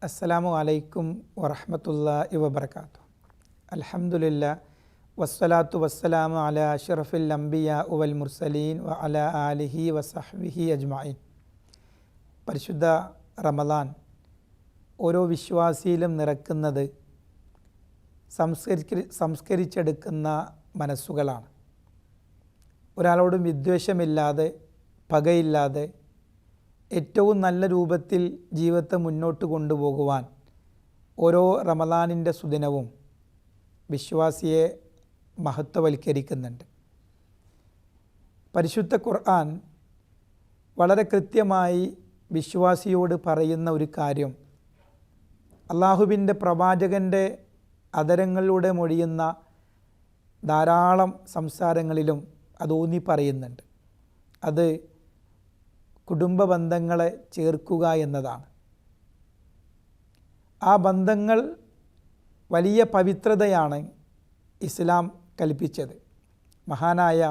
അസ്സലാമു അലൈക്കും വറഹ്മത്തുള്ളാഹി വബറകാതുഹു. അൽഹംദുലില്ലാഹ് വസ്സലാത്തു വസ്സലാമു അലാ അഷ്റഫിൽ അംബിയാ വൽ മുർസലീൻ വ അലാ ആലിഹി വസഹ്ബിഹി അജ്മഈൻ. പരിശുദ്ധ റമദാൻ ഓരോ വിശ്വാസിയിലും നിറക്കുന്നത് സംസ്കരിച്ചെടുക്കുന്ന മനസ്സുകളാണ്. ഒരാളോടും വിദ്വേഷമില്ലാതെ, പകയില്ലാതെ ഏറ്റവും നല്ല രൂപത്തിൽ ജീവിതത്തെ മുന്നോട്ട് കൊണ്ടുപോകുവാൻ ഓരോ റമദാനിൻ്റെ സുദിനവും വിശ്വാസിയെ മഹത്വവൽക്കരിക്കുന്നുണ്ട്. പരിശുദ്ധ ഖുർആൻ വളരെ കൃത്യമായി വിശ്വാസിയോട് പറയുന്ന ഒരു കാര്യം അള്ളാഹുവിൻ്റെ പ്രവാചകൻ്റെ അധരങ്ങളിലൂടെ മൊഴിയുന്ന ധാരാളം സംസാരങ്ങളിലും അത് ഊന്നി പറയുന്നുണ്ട്. അത് കുടുംബ ബന്ധങ്ങളെ ചേർക്കുക എന്നതാണ്. ആ ബന്ധങ്ങൾ വലിയ പവിത്രതയാണ് ഇസ്ലാം കൽപ്പിച്ചത്. മഹാനായ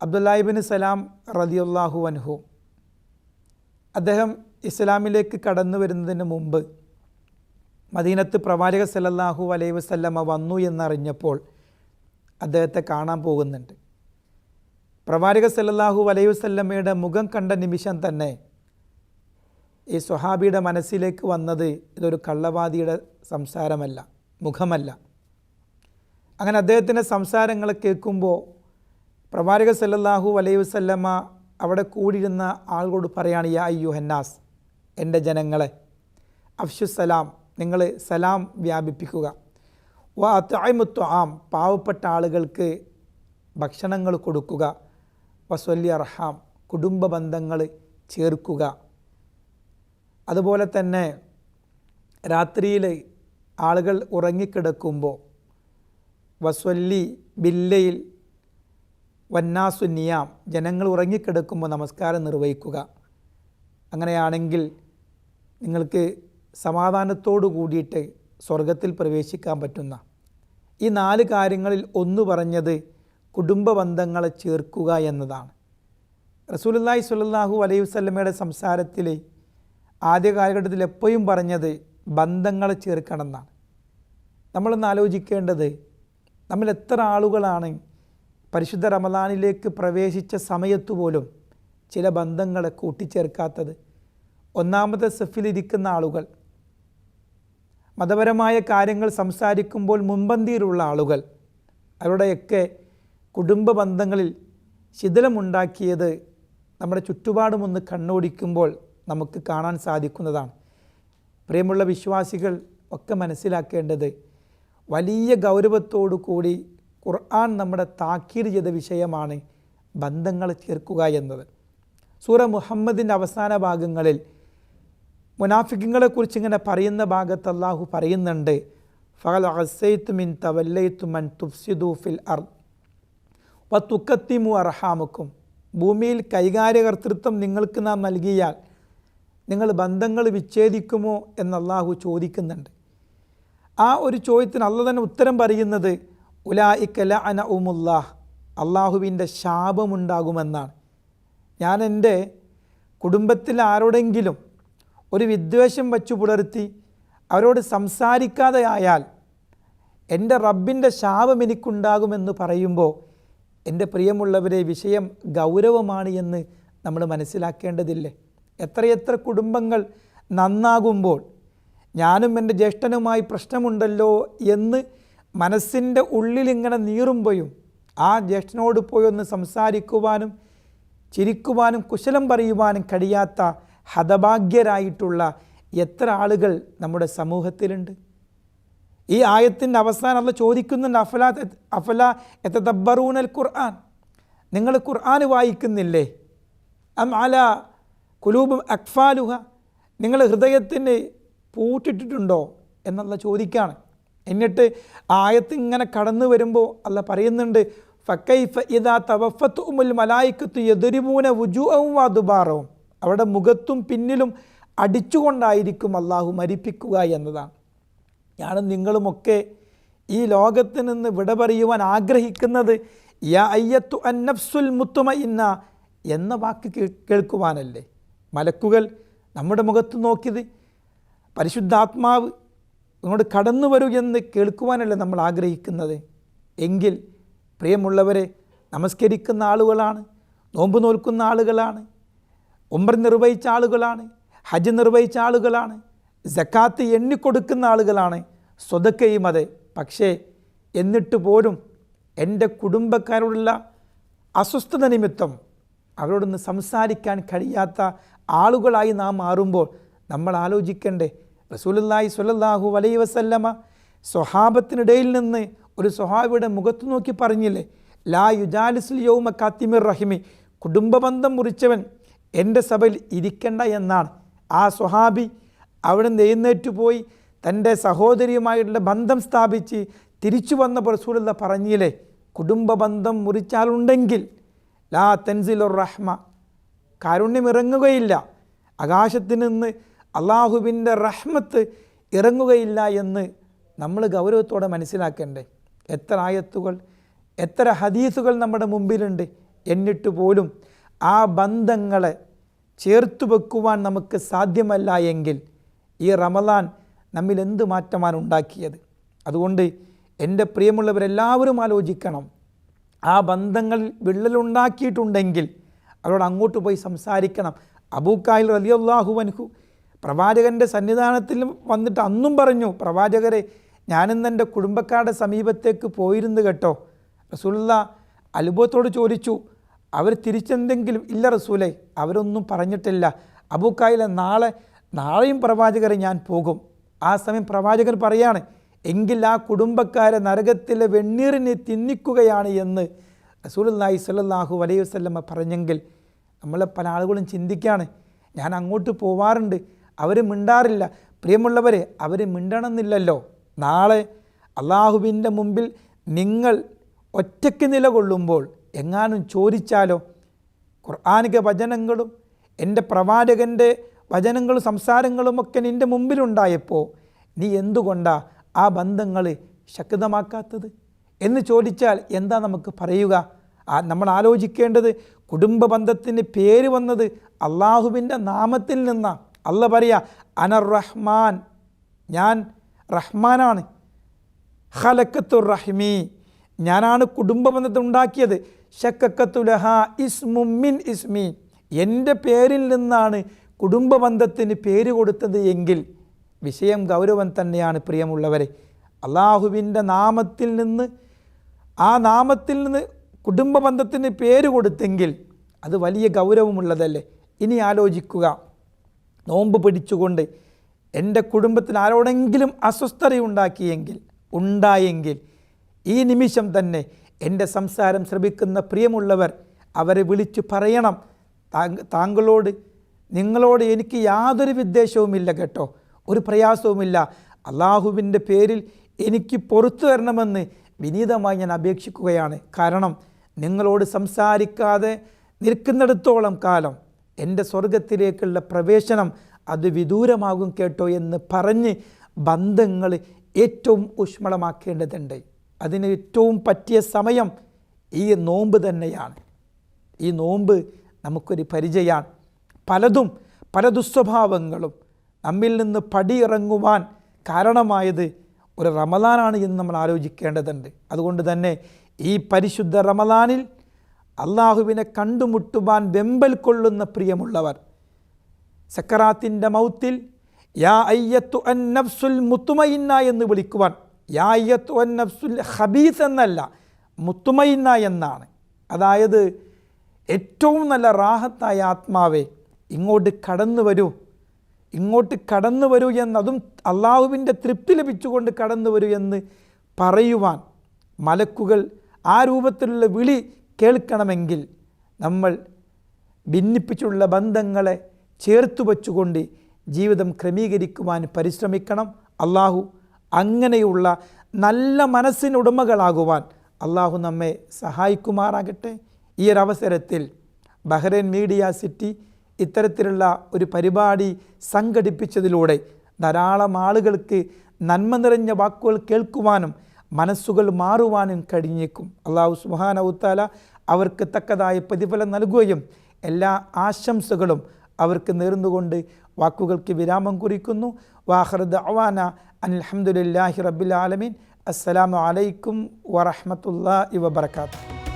അബ്ദുല്ലാഹി ഇബ്നു സലാം റളിയല്ലാഹു അൻഹു അദ്ദേഹം ഇസ്ലാമിലേക്ക് കടന്നു വരുന്നതിന് മുമ്പ് മദീനത്ത് പ്രവാചകൻ സല്ലല്ലാഹു അലൈഹി വസല്ലമ വന്നു എന്നറിഞ്ഞപ്പോൾ അദ്ദേഹത്തെ കാണാൻ പോകുന്നുണ്ട്. പ്രവാചകൻ സല്ലല്ലാഹു അലൈഹി വസല്ലമയുടെ മുഖം കണ്ട നിമിഷം തന്നെ ഈ സ്വഹാബിയുടെ മനസ്സിലേക്ക് വന്നത് ഇതൊരു കള്ളവാദിയുടെ സംസാരമല്ല, മുഖമല്ല. അങ്ങനെ അദ്ദേഹത്തിൻ്റെ സംസാരങ്ങൾ കേൾക്കുമ്പോൾ പ്രവാചകൻ സല്ലല്ലാഹു അലൈഹി വസല്ലമ അവിടെ കൂടിയിരുന്ന ആളുകളോട് പറയാണ്, യാ അയ്യുഹന്നാസ്, എൻ്റെ ജനങ്ങളെ, അഫ്ശുസ്സലാം, നിങ്ങൾ സലാം വ്യാപിപ്പിക്കുക. വ അത്ഇമുത്ത് ആം, പാവപ്പെട്ട ആളുകൾക്ക് ഭക്ഷണങ്ങൾ കൊടുക്കുക. വസ്വല്ലി അർഹാം, കുടുംബ ബന്ധങ്ങൾ ചേർക്കുക. അതുപോലെ തന്നെ രാത്രിയിൽ ആളുകൾ ഉറങ്ങിക്കിടക്കുമ്പോൾ വസ്വല്ലി ബില്ലയിൽ വന്നാസു നിയാം, ജനങ്ങൾ ഉറങ്ങിക്കിടക്കുമ്പോൾ നമസ്കാരം നിർവഹിക്കുക. അങ്ങനെയാണെങ്കിൽ നിങ്ങൾക്ക് സമാധാനത്തോടു കൂടിയിട്ട് സ്വർഗത്തിൽ പ്രവേശിക്കാൻ പറ്റുന്ന ഈ 4 കാര്യങ്ങളിൽ ഒന്ന് പറഞ്ഞത് കുടുംബ ബന്ധങ്ങളെ ചേർക്കുക എന്നതാണ്. റസൂലുള്ളാഹി സ്വല്ലല്ലാഹു അലൈഹി വസല്ലമയുടെ സംസാരത്തിൽ ആദ്യ കാലഘട്ടത്തിൽ എപ്പോഴും പറഞ്ഞത് ബന്ധങ്ങളെ ചേർക്കണം എന്നാണ്. നമ്മളൊന്ന് ആലോചിക്കേണ്ടത്, നമ്മൾ എത്ര ആളുകളാണ് പരിശുദ്ധ റമദാനിലേക്ക് പ്രവേശിച്ച സമയത്തു പോലും ചില ബന്ധങ്ങളെ കൂട്ടിച്ചേർക്കാത്തത്. ഒന്നാമത്തെ സഫിലിരിക്കുന്ന ആളുകൾ, മതപരമായ കാര്യങ്ങൾ സംസാരിക്കുമ്പോൾ മുൻപന്തിയിലുള്ള ആളുകൾ, അവരുടെയൊക്കെ കുടുംബ ബന്ധങ്ങളിൽ ശിഥിലമുണ്ടാക്കിയത് നമ്മുടെ ചുറ്റുപാടുമൊന്ന് കണ്ണോടിക്കുമ്പോൾ നമുക്ക് കാണാൻ സാധിക്കുന്നതാണ്. പ്രിയമുള്ള വിശ്വാസികൾ ഒക്കെ മനസ്സിലാക്കേണ്ടത്, വലിയ ഗൗരവത്തോടു കൂടി ഖുർആൻ നമ്മുടെ താക്കീത് ചെയ്ത വിഷയമാണ് ബന്ധങ്ങൾ ചേർക്കുക എന്നത്. സൂറ മുഹമ്മദിൻ്റെ അവസാന ഭാഗങ്ങളിൽ മുനാഫിക്കുകളെക്കുറിച്ച് ഇങ്ങനെ പറയുന്ന ഭാഗത്ത് അല്ലാഹു പറയുന്നുണ്ട്, ഫഖൽ അസൈതും ഇൻ തവല്ലൈതും അൻ തുഫ്സിദു ഫിൽ അർദ് വതുഖത്തിമു അർഹാമക്കും, ഭൂമിയിൽ കൈകാര്യകർത്തൃത്വം നിങ്ങൾക്ക് നാം നൽകിയാൽ നിങ്ങൾ ബന്ധങ്ങൾ വിച്ഛേദിക്കുമോ എന്ന് അല്ലാഹു ചോദിക്കുന്നുണ്ട്. ആ ഒരു ചോദ്യത്തിന് അല്ലാഹു തന്നെ ഉത്തരം പറയുന്നത് ഉലൈക ലഅനഉമുല്ലാഹ്, അള്ളാഹുവിൻ്റെ ശാപമുണ്ടാകുമെന്നാണ്. ഞാൻ എൻ്റെ കുടുംബത്തിൽ ആരോടെങ്കിലും ഒരു വിദ്വേഷം വച്ചു പുലർത്തി അവരോട് സംസാരിക്കാതെ ആയാൽ എൻ്റെ റബ്ബിൻ്റെ ശാപം എനിക്കുണ്ടാകുമെന്ന് പറയുമ്പോൾ എൻ്റെ പ്രിയമുള്ളവരെ, വിഷയം ഗൗരവമാണ് എന്ന് നമ്മൾ മനസ്സിലാക്കേണ്ടതില്ലേ? എത്രയെത്ര കുടുംബങ്ങൾ നന്നാകുമ്പോൾ ഞാനും എൻ്റെ ജ്യേഷ്ഠനുമായി പ്രശ്നമുണ്ടല്ലോ എന്ന് മനസ്സിൻ്റെ ഉള്ളിലിങ്ങനെ നീറുമ്പോഴും ആ ജ്യേഷ്ഠനോട് പോയി ഒന്ന് സംസാരിക്കുവാനും ചിരിക്കുവാനും കുശലം പറയുവാനും കഴിയാത്ത ഹതഭാഗ്യരായിട്ടുള്ള എത്ര ആളുകൾ നമ്മുടെ സമൂഹത്തിലുണ്ട്. ഈ ആയത്തിൻ്റെ അവസാനം അല്ലാഹു ചോദിക്കുന്നുണ്ട്, അഫലാ യതദബ്ബറൂനൽ ഖുർആൻ, നിങ്ങൾ ഖുർആൻ വായിക്കുന്നില്ലേ? അം അലാ ഖുലൂബും അക്ഫാലുഹ, നിങ്ങൾ ഹൃദയത്തിന് പൂട്ടിട്ടിട്ടുണ്ടോ എന്നുള്ള ചോദിക്കുകയാണ്. എന്നിട്ട് ആയത്ത് ഇങ്ങനെ കടന്നു വരുമ്പോൾ അല്ലാഹു പറയുന്നുണ്ട്, ഫക്കൈഫ ഇദാ തവഫത്തുഹുൽ മലായികത്തു യദ്രിബൂന വുജൂഹഹും വഅദ്ബാറഹും, അവരുടെ മുഖത്തും പിന്നിലും അടിച്ചുകൊണ്ടായിരിക്കും അല്ലാഹു മരിപ്പിക്കുക എന്നതാണ്. ഞാനും നിങ്ങളുമൊക്കെ ഈ ലോകത്ത് നിന്ന് വിട പറയുവാൻ ആഗ്രഹിക്കുന്നത് യാ അയ്യത്തു അന്നഫ്സുൽ മുത്മഇന്ന എന്ന വാക്ക് കേൾക്കുവാനല്ലേ? മലക്കുകൾ നമ്മുടെ മുഖത്ത് നോക്കിയത് പരിശുദ്ധാത്മാവ് ഇങ്ങോട്ട് കടന്നു വരൂ എന്ന് കേൾക്കുവാനല്ലേ നമ്മൾ ആഗ്രഹിക്കുന്നത്. എങ്കിൽ പ്രിയമുള്ളവരെ, നമസ്കരിക്കുന്ന ആളുകളാണ്, നോമ്പ് നോൽക്കുന്ന ആളുകളാണ്, ഉംറ നിർവഹിച്ച ആളുകളാണ്, ഹജ്ജ് നിർവഹിച്ച ആളുകളാണ്, സക്കാത്ത് എണ്ണിക്കൊടുക്കുന്ന ആളുകളാണ്, സ്വതക്കയും അതെ. പക്ഷേ എന്നിട്ട് പോലും എൻ്റെ കുടുംബക്കാരോടുള്ള അസ്വസ്ഥത നിമിത്തം അവരോടൊന്ന് സംസാരിക്കാൻ കഴിയാത്ത ആളുകളായി നാം മാറുമ്പോൾ നമ്മൾ ആലോചിക്കണ്ടേ? റസൂലുള്ളാഹി സ്വല്ലല്ലാഹു അലൈഹി വസല്ലമ സ്വഹാബത്തിനിടയിൽ നിന്ന് ഒരു സ്വഹാബിയുടെ മുഖത്ത് നോക്കി പറഞ്ഞില്ലേ, ലാ യുജാലിസുൽ യൗമ കാത്തിമിർ റഹിമി, കുടുംബബന്ധം മുറിച്ചവൻ എൻ്റെ സഭയിൽ ഇരിക്കണ്ട എന്നാണ്. ആ സ്വഹാബി അവിടെ നിന്ന് എഴുന്നേറ്റ് പോയി തൻ്റെ സഹോദരിയുമായിട്ടുള്ള ബന്ധം സ്ഥാപിച്ച് തിരിച്ചു വന്നപ്പോൾ റസൂലുള്ളാഹി പറഞ്ഞില്ലേ, കുടുംബബന്ധം മുറിച്ചാലുണ്ടെങ്കിൽ ലാ തൻസിലുർ റഹ്മ, കാരുണ്യം ഇറങ്ങുകയില്ല, ആകാശത്ത് നിന്ന് അള്ളാഹുവിൻ്റെ റഹ്മത്ത് ഇറങ്ങുകയില്ല എന്ന് നമ്മൾ ഗൗരവത്തോടെ മനസ്സിലാക്കണ്ടേ? എത്ര ആയത്തുകൾ, എത്ര ഹദീസുകൾ നമ്മുടെ മുമ്പിലുണ്ട്. എന്നിട്ട് പോലും ആ ബന്ധങ്ങളെ ചേർത്തു വെക്കുവാൻ നമുക്ക് സാധ്യമല്ല എങ്കിൽ ഈ റമദാൻ നമ്മിൽ എന്ത് മാറ്റമാണ് ഉണ്ടാക്കിയത്? അതുകൊണ്ട് എൻ്റെ പ്രിയമുള്ളവരെല്ലാവരും ആലോചിക്കണം. ആ ബന്ധങ്ങൾ വിള്ളലുണ്ടാക്കിയിട്ടുണ്ടെങ്കിൽ അവരോട് അങ്ങോട്ട് പോയി സംസാരിക്കണം. അബൂക്കായിൽ റളിയല്ലാഹു അൻഹു പ്രവാചകൻ്റെ സന്നിധാനത്തിൽ വന്നിട്ട് അന്നും പറഞ്ഞു, പ്രവാചകരെ, ഞാനിന്ന് എൻ്റെ കുടുംബക്കാരുടെ സമീപത്തേക്ക് പോയിരുന്നു കേട്ടോ. റസൂലുള്ളാഹി അത്ഭുതത്തോട് ചോദിച്ചു, അവർ തിരിച്ചെന്തെങ്കിലും? ഇല്ല റസൂലേ, അവരൊന്നും പറഞ്ഞിട്ടില്ല. അബൂക്കായിലെ നാളെയും പ്രവാചകരെ ഞാൻ പോകും. ആ സമയം പ്രവാചകൻ പറയാണ്, എങ്കിൽ ആ കുടുംബക്കാരെ നരകത്തിലെ വെണ്ണീറിനെ തിന്നിക്കുകയാണ് എന്ന് റസൂലുള്ളാഹി സ്വല്ലല്ലാഹു അലൈഹി വസല്ലമ പറഞ്ഞെങ്കിൽ നമ്മളെ പല ആളുകളും ചിന്തിക്കുകയാണ്, ഞാൻ അങ്ങോട്ട് പോവാറുണ്ട്, അവർ മിണ്ടാറില്ല. പ്രിയമുള്ളവരെ, അവർ മിണ്ടണമെന്നില്ലല്ലോ. നാളെ അള്ളാഹുവിൻ്റെ മുമ്പിൽ നിങ്ങൾ ഒറ്റയ്ക്ക് നിലകൊള്ളുമ്പോൾ എങ്ങാനും ചോദിച്ചാലോ, ഖുർആനിക വചനങ്ങളും എൻ്റെ പ്രവാചകൻ്റെ വചനങ്ങളും സംസാരങ്ങളുമൊക്കെ നിൻ്റെ മുമ്പിലുണ്ടായപ്പോൾ നീ എന്തുകൊണ്ടാണ് ആ ബന്ധങ്ങൾ ശക്തമാക്കാത്തത് എന്ന് ചോദിച്ചാൽ എന്താ നമുക്ക് പറയുക? നമ്മൾ ആലോചിക്കേണ്ടത്, കുടുംബ ബന്ധത്തിന് പേര് വന്നത് അള്ളാഹുവിൻ്റെ നാമത്തിൽ നിന്നാണ്. അല്ലാഹ് പറയാ, അനർ റഹ്മാൻ, ഞാൻ റഹ്മാനാണ്, ഖലഖത്തുർ റഹ്മി, ഞാനാണ് കുടുംബ ബന്ധത്തെ ഉണ്ടാക്കിയത്, ശക്കക്കത്തു ലഹാ ഇസ്മും മിൻ ഇസ്മി, എൻ്റെ പേരിൽ നിന്നാണ് കുടുംബ ബന്ധത്തിന് പേര് കൊടുത്തത് എങ്കിൽ വിഷയം ഗൗരവം തന്നെയാണ്. പ്രിയമുള്ളവരെ, അള്ളാഹുവിൻ്റെ നാമത്തിൽ നിന്ന്, ആ നാമത്തിൽ നിന്ന് കുടുംബ ബന്ധത്തിന് പേര് കൊടുത്തെങ്കിൽ അത് വലിയ ഗൗരവമുള്ളതല്ലേ? ഇനി ആലോചിക്കുക, നോമ്പ് പിടിച്ചുകൊണ്ട് എൻ്റെ കുടുംബത്തിൽ ആരോടെങ്കിലും ഉണ്ടായെങ്കിൽ ഈ നിമിഷം തന്നെ എൻ്റെ സംസാരം ശ്രവിക്കുന്ന പ്രിയമുള്ളവർ അവരെ വിളിച്ച് പറയണം, താങ്കളോട്, നിങ്ങളോട് എനിക്ക് യാതൊരു വിദ്വേഷവുമില്ല കേട്ടോ, ഒരു പ്രയാസവുമില്ല, അള്ളാഹുവിൻ്റെ പേരിൽ എനിക്ക് പുറത്തു തരണമെന്ന് വിനീതമായി ഞാൻ അപേക്ഷിക്കുകയാണ്. കാരണം നിങ്ങളോട് സംസാരിക്കാതെ നിൽക്കുന്നിടത്തോളം കാലം എൻ്റെ സ്വർഗത്തിലേക്കുള്ള പ്രവേശനം അത് വിദൂരമാകും കേട്ടോ എന്ന് പറഞ്ഞ് ബന്ധങ്ങൾ ഏറ്റവും ഊഷ്മളമാക്കേണ്ടതുണ്ട്. അതിന് ഏറ്റവും പറ്റിയ സമയം ഈ നോമ്പ് തന്നെയാണ്. ഈ നോമ്പ് നമുക്കൊരു പരിചയമാണ്. പല ദുസ്വഭാവങ്ങളും നമ്മിൽ നിന്ന് പടിയിറങ്ങുവാൻ കാരണമായത് ഒരു റമദാനാണ് എന്ന് നമ്മൾ ആലോചിക്കേണ്ടതുണ്ട്. അതുകൊണ്ട് തന്നെ ഈ പരിശുദ്ധ റമദാനിൽ അള്ളാഹുവിനെ കണ്ടുമുട്ടുവാൻ വെമ്പൽ കൊള്ളുന്ന പ്രിയമുള്ളവർ, സക്കറാത്തിൻ്റെ മൗത്തിൽ യാ അയ്യത്തു അൻ നഫ്സുൽ മുത്തുമയിന്ന എന്ന് വിളിക്കുവാൻ, യാ അയ്യത്തു അൻ നഫ്സുൽ ഖബീസ് എന്നല്ല, മുത്തുമയിന്ന എന്നാണ്. അതായത് ഏറ്റവും നല്ല റാഹത്തായ ആത്മാവേ, ഇങ്ങോട്ട് കടന്നു വരൂ എന്നതും അള്ളാഹുവിൻ്റെ തൃപ്തി ലഭിച്ചുകൊണ്ട് കടന്നു വരൂ എന്ന് പറയുവാൻ മലക്കുകൾ ആ രൂപത്തിലുള്ള വിളി കേൾക്കണമെങ്കിൽ നമ്മൾ ഭിന്നിപ്പിച്ചുള്ള ബന്ധങ്ങളെ ചേർത്തു വച്ചുകൊണ്ട് ജീവിതം ക്രമീകരിക്കുവാൻ പരിശ്രമിക്കണം. അള്ളാഹു അങ്ങനെയുള്ള നല്ല മനസ്സിനുടമകളാകുവാൻ അള്ളാഹു നമ്മെ സഹായിക്കുമാറാകട്ടെ. ഈ ഒരവസരത്തിൽ ബഹ്റൈൻ മീഡിയ സിറ്റി ഇത്തരത്തിലുള്ള ഒരു പരിപാടി സംഘടിപ്പിച്ചതിലൂടെ ധാരാളം ആളുകൾക്ക് നന്മ നിറഞ്ഞ വാക്കുകൾ കേൾക്കുവാനും മനസ്സുകൾ മാറുവാനും കഴിഞ്ഞേക്കും. അള്ളാഹു സുബ്ഹാനഹു തആല അവർക്ക് തക്കതായ പ്രതിഫലം നൽകുകയും എല്ലാ ആശംസകളും അവർക്ക് നേർന്നുകൊണ്ട് വാക്കുകൾക്ക് വിരാമം കുറിക്കുന്നു. വാഖിറു ദഅ്വാന അനിൽ ഹംദുലില്ലാഹി റബ്ബിൽ ആലമീൻ. അസ്സലാമു അലൈക്കും വറഹ്മത്തുള്ളാഹി വബറകാതുഹു.